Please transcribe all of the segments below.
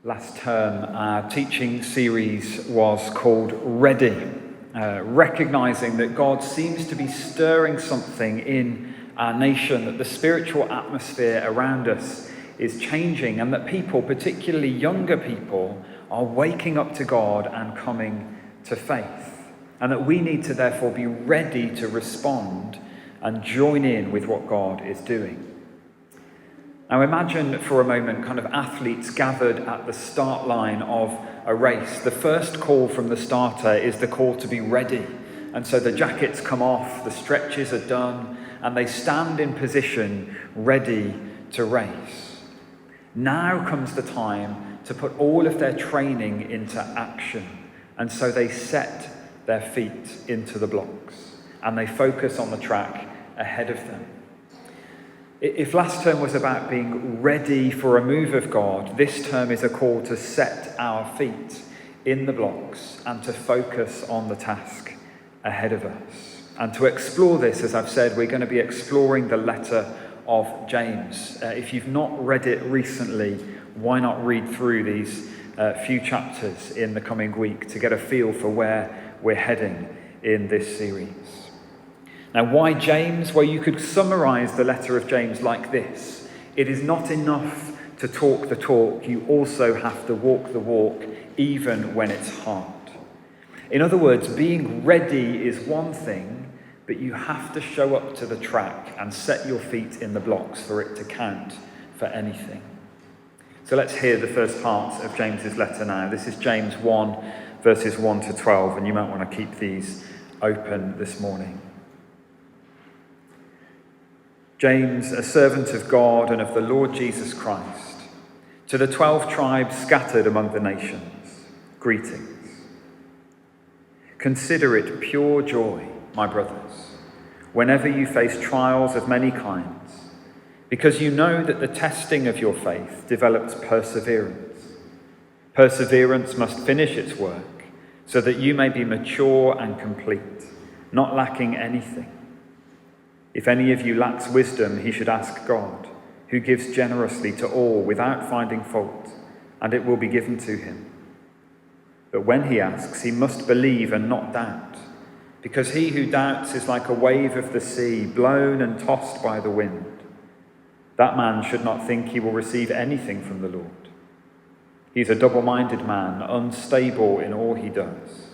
Last term, our teaching series was called Ready, recognizing that God seems to be stirring something in our nation, that the spiritual atmosphere around us is changing, and that people, particularly younger people, are waking up to God and coming to faith, and that we need to therefore be ready to respond and join in with what God is doing. Now imagine for a moment kind of athletes gathered at the start line of a race. The first call from the starter is the call to be ready. And so the jackets come off, the stretches are done, and they stand in position ready to race. Now comes the time to put all of their training into action. And so they set their feet into the blocks and they focus on the track ahead of them. If last term was about being ready for a move of God, this term is a call to set our feet in the blocks and to focus on the task ahead of us. And to explore this, as I've said, we're going to be exploring the letter of James. If you've not read it recently, why not read through these few chapters in the coming week to get a feel for where we're heading in this series. Now, why James? Well, you could summarize the letter of James like this. It is not enough to talk the talk. You also have to walk the walk, even when it's hard. In other words, being ready is one thing, but you have to show up to the track and set your feet in the blocks for it to count for anything. So let's hear the first part of James's letter now. This is James 1, verses 1 to 12, and you might want to keep these open this morning. James, a servant of God and of the Lord Jesus Christ, to the 12 tribes scattered among the nations, greetings. Consider it pure joy, my brothers, whenever you face trials of many kinds, because you know that the testing of your faith develops perseverance. Perseverance must finish its work, so that you may be mature and complete, not lacking anything. If any of you lacks wisdom, he should ask God, who gives generously to all without finding fault, and it will be given to him. But when he asks, he must believe and not doubt, because he who doubts is like a wave of the sea, blown and tossed by the wind. That man should not think he will receive anything from the Lord. He is a double-minded man, unstable in all he does.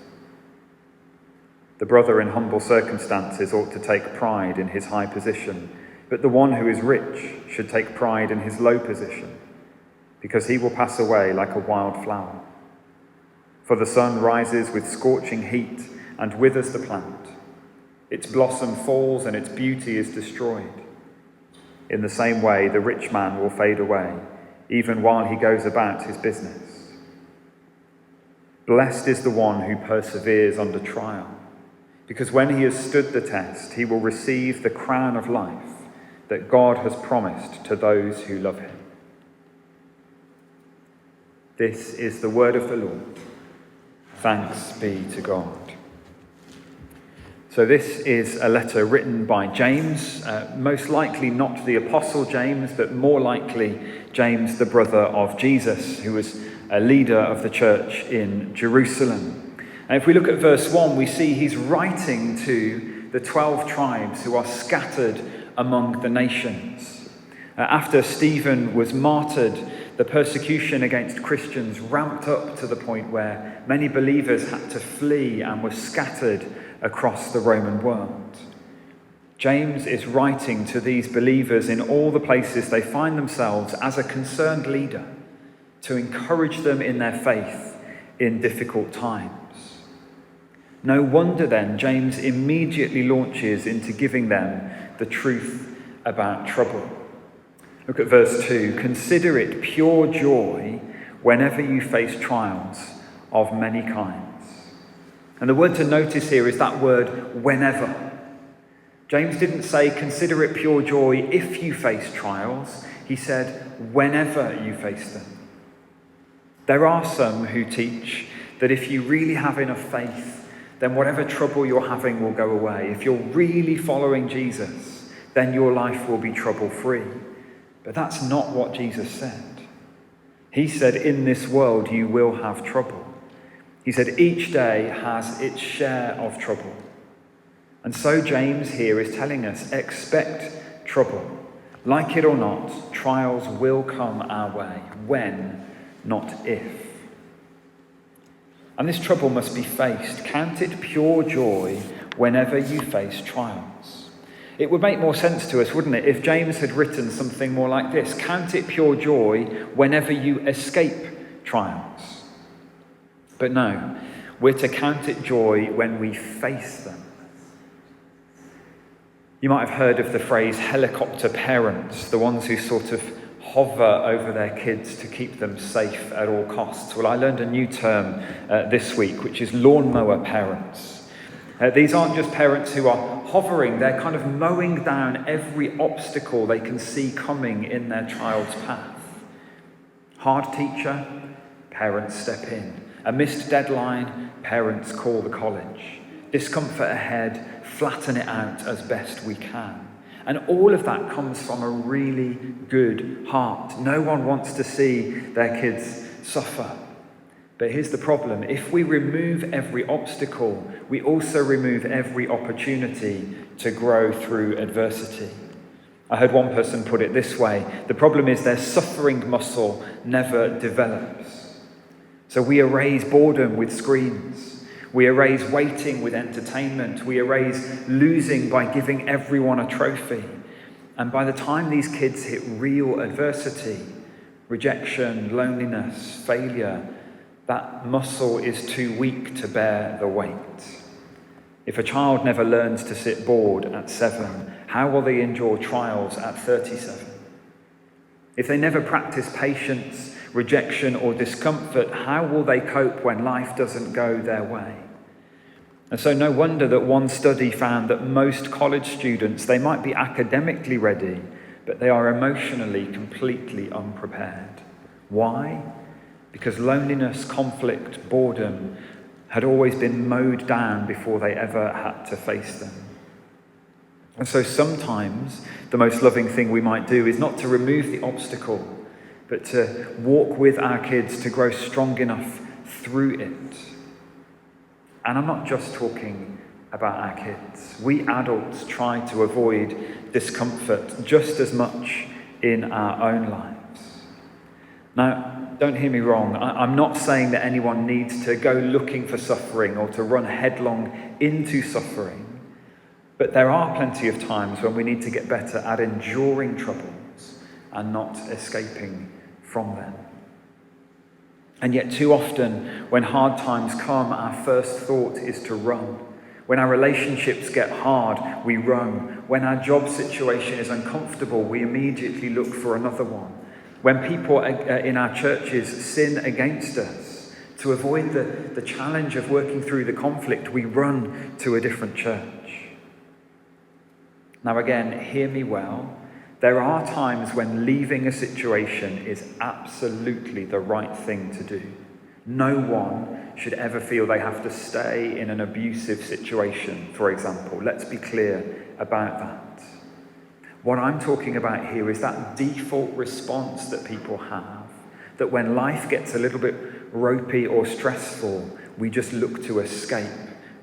The brother in humble circumstances ought to take pride in his high position, but the one who is rich should take pride in his low position, because he will pass away like a wild flower. For the sun rises with scorching heat and withers the plant. Its blossom falls and its beauty is destroyed. In the same way, the rich man will fade away, even while he goes about his business. Blessed is the one who perseveres under trial, because when he has stood the test, he will receive the crown of life that God has promised to those who love him. This is the word of the Lord. Thanks be to God. So this is a letter written by James, most likely not the Apostle James, but more likely James, the brother of Jesus, who was a leader of the church in Jerusalem. And if we look at verse 1, we see he's writing to the 12 tribes who are scattered among the nations. After Stephen was martyred, the persecution against Christians ramped up to the point where many believers had to flee and were scattered across the Roman world. James is writing to these believers in all the places they find themselves as a concerned leader to encourage them in their faith in difficult times. No wonder then James immediately launches into giving them the truth about trouble. Look at verse 2. Consider it pure joy whenever you face trials of many kinds. And the word to notice here is that word whenever. James didn't say consider it pure joy if you face trials. He said whenever you face them. There are some who teach that if you really have enough faith, then whatever trouble you're having will go away. If you're really following Jesus, then your life will be trouble-free. But that's not what Jesus said. He said, in this world you will have trouble. He said, each day has its share of trouble. And so James here is telling us, expect trouble. Like it or not, trials will come our way. When, not if. And this trouble must be faced. Count it pure joy whenever you face trials. It would make more sense to us, wouldn't it, if James had written something more like this. Count it pure joy whenever you escape trials. But no, we're to count it joy when we face them. You might have heard of the phrase helicopter parents, the ones who sort of hover over their kids to keep them safe at all costs. Well, I learned a new term this week, which is lawnmower parents. These aren't just parents who are hovering, they're kind of mowing down every obstacle they can see coming in their child's path. Hard teacher, parents step in. A missed deadline, parents call the college. Discomfort ahead, flatten it out as best we can. And all of that comes from a really good heart. No one wants to see their kids suffer. But here's the problem. If we remove every obstacle, we also remove every opportunity to grow through adversity. I heard one person put it this way. The problem is their suffering muscle never develops. So we erase boredom with screens. We erase waiting with entertainment. We erase losing by giving everyone a trophy. And by the time these kids hit real adversity, rejection, loneliness, failure, that muscle is too weak to bear the weight. If a child never learns to sit bored at 7, how will they endure trials at 37? If they never practice patience, rejection, or discomfort, how will they cope when life doesn't go their way? And so no wonder that one study found that most college students, they might be academically ready, but they are emotionally completely unprepared. Why? Because loneliness, conflict, boredom had always been mowed down before they ever had to face them. And so sometimes the most loving thing we might do is not to remove the obstacle, but to walk with our kids to grow strong enough through it. And I'm not just talking about our kids. We adults try to avoid discomfort just as much in our own lives. Now, don't hear me wrong. I'm not saying that anyone needs to go looking for suffering or to run headlong into suffering. But there are plenty of times when we need to get better at enduring troubles and not escaping from them. And yet too often, when hard times come, our first thought is to run. When our relationships get hard, we run. When our job situation is uncomfortable, we immediately look for another one. When people in our churches sin against us, to avoid the challenge of working through the conflict, we run to a different church. Now again, hear me well. There are times when leaving a situation is absolutely the right thing to do. No one should ever feel they have to stay in an abusive situation, for example. Let's be clear about that. What I'm talking about here is that default response that people have, that when life gets a little bit ropey or stressful, we just look to escape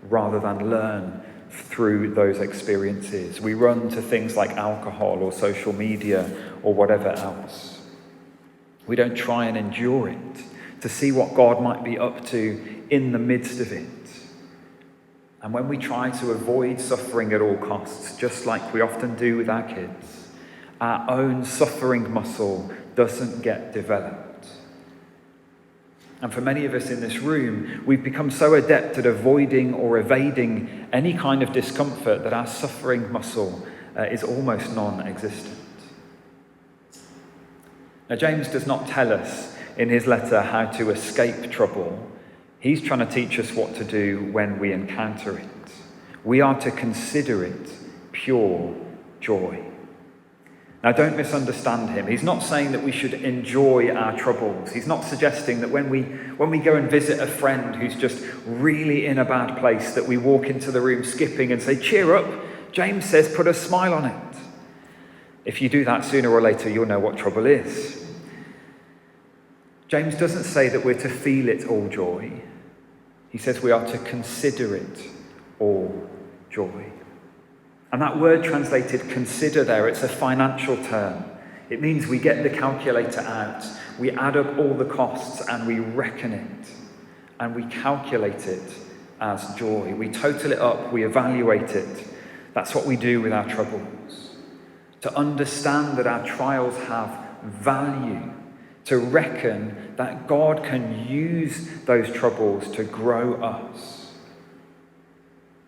rather than learn through those experiences. We run to things like alcohol or social media or whatever else. We don't try and endure it to see what God might be up to in the midst of it. And when we try to avoid suffering at all costs, just like we often do with our kids, our own suffering muscle doesn't get developed. And for many of us in this room, we've become so adept at avoiding or evading any kind of discomfort that our suffering muscle is almost non-existent. Now, James does not tell us in his letter how to escape trouble. He's trying to teach us what to do when we encounter it. We are to consider it pure joy. Now, don't misunderstand him. He's not saying that we should enjoy our troubles. He's not suggesting that when we go and visit a friend who's just really in a bad place, that we walk into the room skipping and say, cheer up. James says, put a smile on it. If you do that, sooner or later, you'll know what trouble is. James doesn't say that we're to feel it all joy. He says we are to consider it all joy. And that word translated consider there, it's a financial term. It means we get the calculator out, we add up all the costs and we reckon it. And we calculate it as joy. We total it up, we evaluate it. That's what we do with our troubles. To understand that our trials have value. To reckon that God can use those troubles to grow us.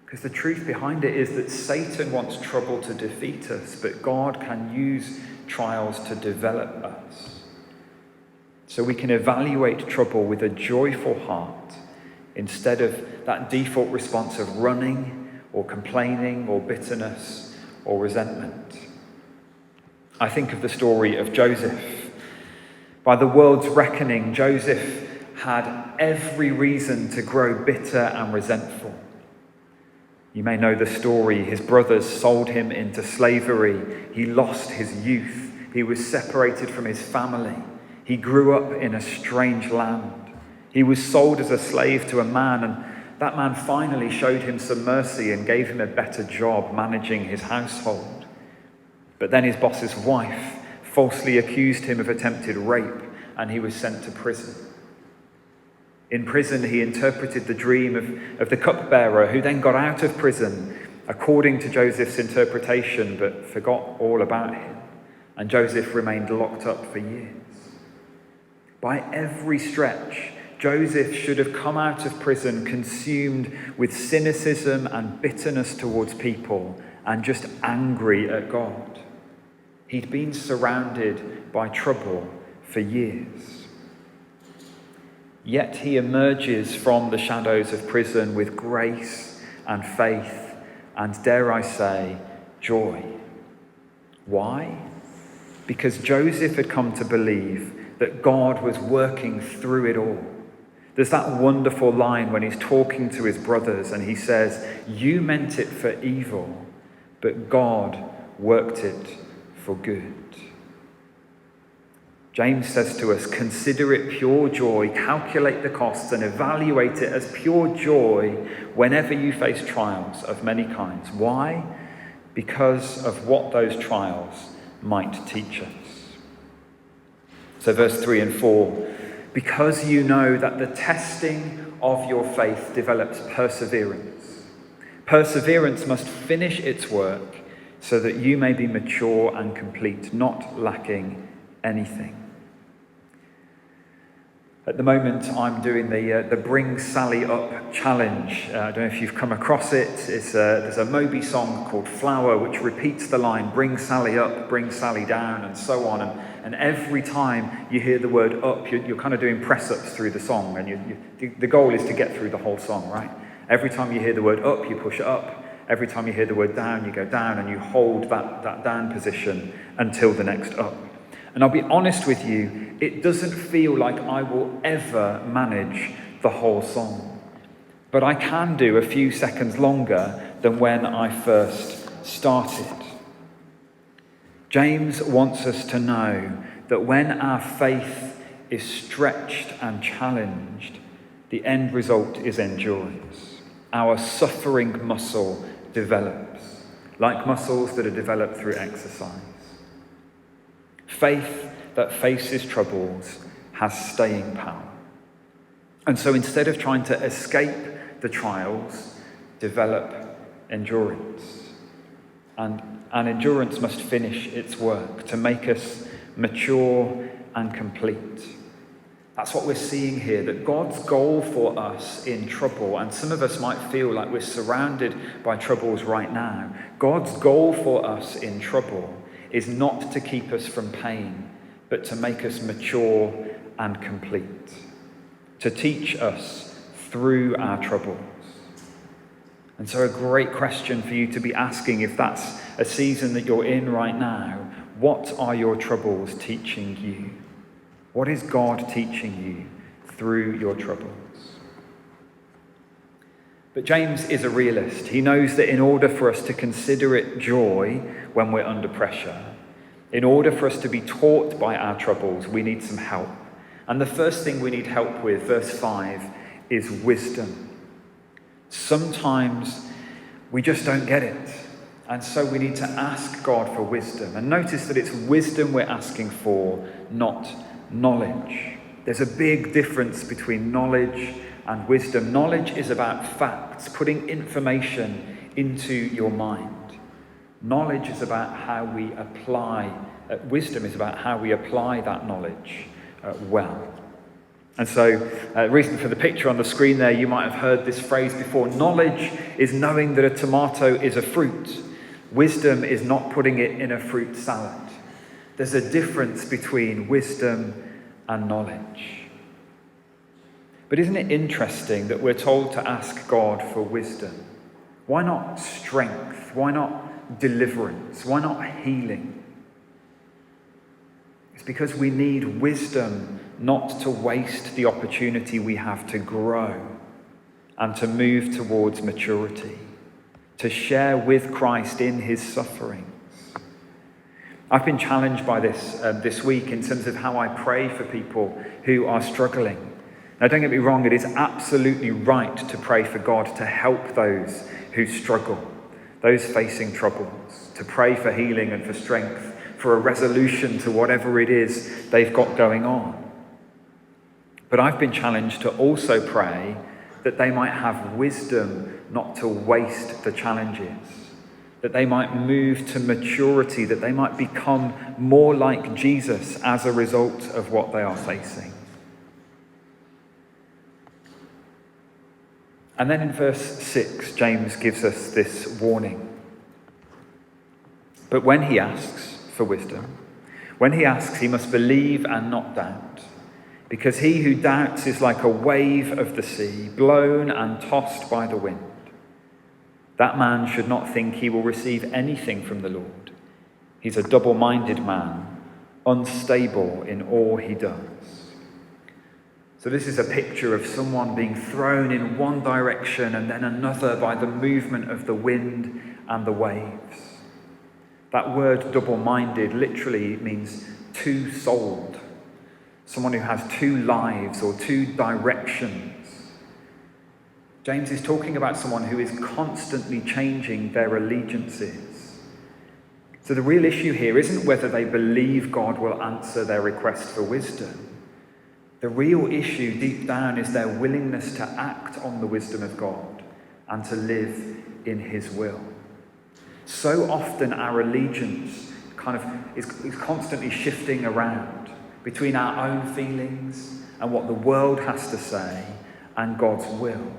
Because the truth behind it is that Satan wants trouble to defeat us, but God can use trials to develop us. So we can evaluate trouble with a joyful heart instead of that default response of running or complaining or bitterness or resentment. I think of the story of Joseph. By the world's reckoning, Joseph had every reason to grow bitter and resentful. You may know the story. His brothers sold him into slavery. He lost his youth. He was separated from his family. He grew up in a strange land. He was sold as a slave to a man, and that man finally showed him some mercy and gave him a better job managing his household. But then his boss's wife falsely accused him of attempted rape, and he was sent to prison. In prison, he interpreted the dream of the cupbearer, who then got out of prison according to Joseph's interpretation, but forgot all about him. And Joseph remained locked up for years. By every stretch, Joseph should have come out of prison consumed with cynicism and bitterness towards people and just angry at God. He'd been surrounded by trouble for years. Yet he emerges from the shadows of prison with grace and faith and, dare I say, joy. Why? Because Joseph had come to believe that God was working through it all. There's that wonderful line when he's talking to his brothers and he says, "You meant it for evil, but God worked it for good." James says to us, consider it pure joy, calculate the costs and evaluate it as pure joy whenever you face trials of many kinds. Why? Because of what those trials might teach us. So verse 3 and 4, because you know that the testing of your faith develops perseverance. Perseverance must finish its work so that you may be mature and complete, not lacking anything. At the moment, I'm doing the Bring Sally Up challenge. I don't know if you've come across it. There's a Moby song called Flower, which repeats the line, bring Sally up, bring Sally down, and so on. And every time you hear the word up, you're kind of doing press-ups through the song. And the goal is to get through the whole song, right? Every time you hear the word up, you push it up. Every time you hear the word down, you go down, and you hold that down position until the next up. And I'll be honest with you, it doesn't feel like I will ever manage the whole song. But I can do a few seconds longer than when I first started. James wants us to know that when our faith is stretched and challenged, the end result is endurance. Our suffering muscle develops, like muscles that are developed through exercise. Faith that faces troubles has staying power. And so instead of trying to escape the trials, develop endurance. And endurance must finish its work to make us mature and complete. That's what we're seeing here, that God's goal for us in trouble, and some of us might feel like we're surrounded by troubles right now. God's goal for us in trouble is not to keep us from pain, but to make us mature and complete, to teach us through our troubles. And so a great question for you to be asking, if that's a season that you're in right now, what are your troubles teaching you? What is God teaching you through your troubles? But James is a realist. He knows that in order for us to consider it joy when we're under pressure, in order for us to be taught by our troubles, we need some help. And the first thing we need help with, verse 5, is wisdom. Sometimes we just don't get it. And so we need to ask God for wisdom. And notice that it's wisdom we're asking for, not knowledge. There's a big difference between knowledge and wisdom. Knowledge is about facts, putting information into your mind. Knowledge is about how we apply, wisdom is about how we apply that knowledge well. And so, the reason for the picture on the screen there, you might have heard this phrase before. Knowledge is knowing that a tomato is a fruit. Wisdom is not putting it in a fruit salad. There's a difference between wisdom and knowledge. But isn't it interesting that we're told to ask God for wisdom? Why not strength? Why not deliverance? Why not healing? It's because we need wisdom not to waste the opportunity we have to grow and to move towards maturity, to share with Christ in his sufferings. I've been challenged by this week in terms of how I pray for people who are struggling. Now, don't get me wrong, it is absolutely right to pray for God to help those who struggle, those facing troubles, to pray for healing and for strength, for a resolution to whatever it is they've got going on. But I've been challenged to also pray that they might have wisdom not to waste the challenges, that they might move to maturity, that they might become more like Jesus as a result of what they are facing. And then in verse 6, James gives us this warning. But when he asks for wisdom, when he asks, he must believe and not doubt, because he who doubts is like a wave of the sea, blown and tossed by the wind. That man should not think he will receive anything from the Lord. He's a double-minded man, unstable in all he does. So this is a picture of someone being thrown in one direction and then another by the movement of the wind and the waves. That word double-minded literally means two-souled. Someone who has two lives or two directions. James is talking about someone who is constantly changing their allegiances. So the real issue here isn't whether they believe God will answer their request for wisdom. The real issue deep down is their willingness to act on the wisdom of God and to live in his will. So often our allegiance is constantly shifting around between our own feelings and what the world has to say and God's will.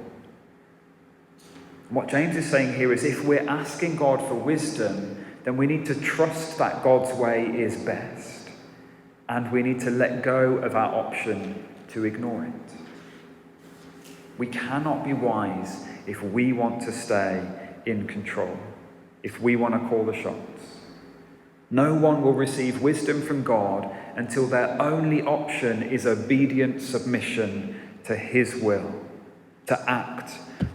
What James is saying here is if we're asking God for wisdom, then we need to trust that God's way is best. And we need to let go of our option to ignore it. We cannot be wise if we want to stay in control, if we want to call the shots. No one will receive wisdom from God until their only option is obedient submission to his will, to act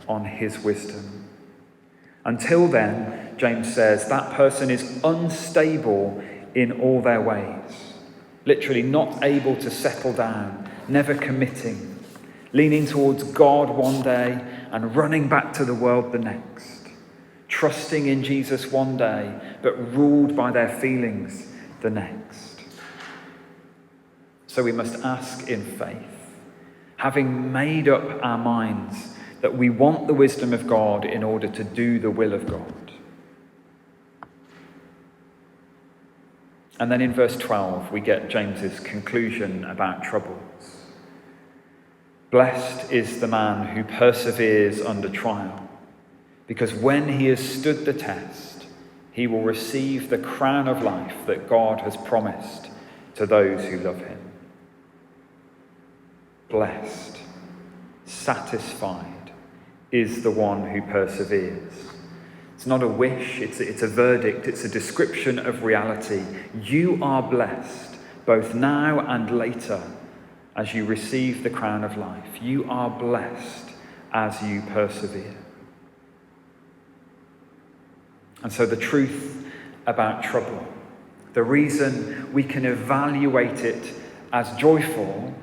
on his wisdom. Until then, James says, that person is unstable in all their ways. Literally not able to settle down, never committing, leaning towards God one day and running back to the world the next, trusting in Jesus one day, but ruled by their feelings the next. So we must ask in faith, having made up our minds that we want the wisdom of God in order to do the will of God. And then in verse 12, we get James's conclusion about troubles. Blessed is the man who perseveres under trial, because when he has stood the test, he will receive the crown of life that God has promised to those who love him. Blessed, satisfied is the one who perseveres. It's not a wish, it's a verdict, it's a description of reality. You are blessed, both now and later, as you receive the crown of life. You are blessed as you persevere. And so the truth about trouble, the reason we can evaluate it as joyful,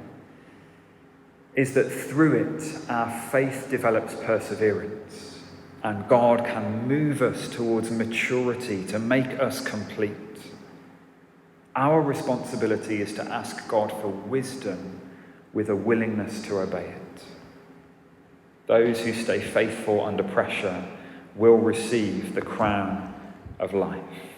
is that through it our faith develops perseverance and God can move us towards maturity to make us complete. Our responsibility is to ask God for wisdom with a willingness to obey it. Those who stay faithful under pressure will receive the crown of life.